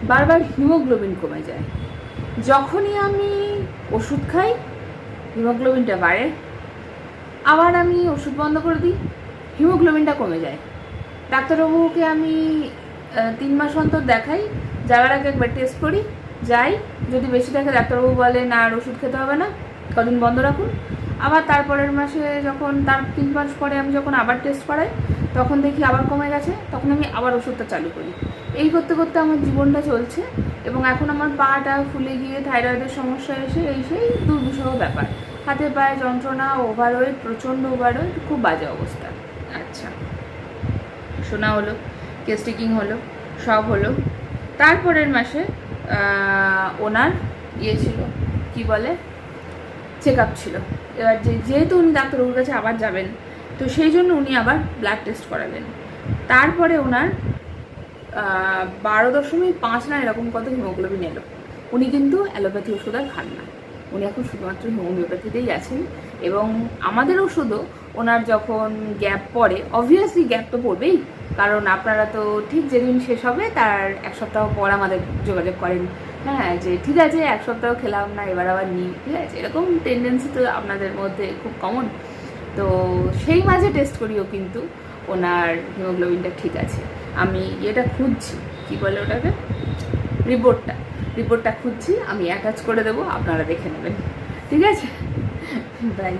বারবার হিমোগ্লোবিন কমে যায়। যখনই আমি ওষুধ খাই হিমোগ্লোবিনটা বাড়ে, আবার আমি ওষুধ বন্ধ করে দিই, হিমোগ্লোবিনটা কমে যায়। ডাক্তারবাবুকে আমি 3 মাস অন্তর দেখাই, যাওয়ার আগে একবার টেস্ট করি, যাই, যদি বেশি থাকে ডাক্তারবাবু বলেন আর ওষুধ খেতে হবে না, কদিন বন্ধ রাখুন। আবার তারপরের মাসে যখন তার 3 মাস পরে আমি যখন আবার টেস্ট করাই তখন দেখি আবার কমে গেছে, তখন আমি আবার ওষুধটা চালু করি। এই করতে করতে আমার জীবনটা চলছে এবং এখন আমার পাটা ফুলে গিয়ে থাইরয়েডের সমস্যা এসে এই সেই দুর্বিষহ ব্যাপার, হাতে পায়ে যন্ত্রণা, ওভারওয়েট, প্রচণ্ড ওভারওয়েট, খুব বাজে অবস্থা। আচ্ছা, শোনা হলো, কেস টেকিং হলো, সব হলো। তারপরের মাসে ওনার ছিল কি বলে চেক আপ ছিল। এবার যেহেতু উনি ডাক্তারবাবুর কাছে আবার যাবেন, তো সেই জন্য উনি আবার ব্লাড টেস্ট করাবেন। তারপরে ওনার 12.5 না এরকম কত হিমোগ্লোবিন এলো। উনি কিন্তু অ্যালোপ্যাথি ওষুধ আর খান না, উনি এখন শুধুমাত্র হোমিওপ্যাথিতেই আছেন। এবং আমাদের ওষুধও ওনার যখন গ্যাপ পড়ে, অবভিয়াসলি গ্যাপ তো পড়বেই, কারণ আপনারা তো ঠিক যেদিন শেষ হবে তার 1 সপ্তাহ পর আমাদের যোগাযোগ করেন, হ্যাঁ, যে ঠিক আছে 1 সপ্তাহ খেলাম না, এবার আবার নিই, ঠিক আছে, এরকম টেন্ডেন্সি তো আপনাদের মধ্যে খুব কমন। তো সেই মাঝে টেস্ট করিও কিন্তু ওনার হিমোগ্লোবিনটা ঠিক আছে। আমি এটা খুঁজছি, কি বলে ওটাকে, রিপোর্টটা খুঁজছি, আমি অ্যাটাচ করে দেবো, আপনারা দেখে নেবেন, ঠিক আছে? বাই।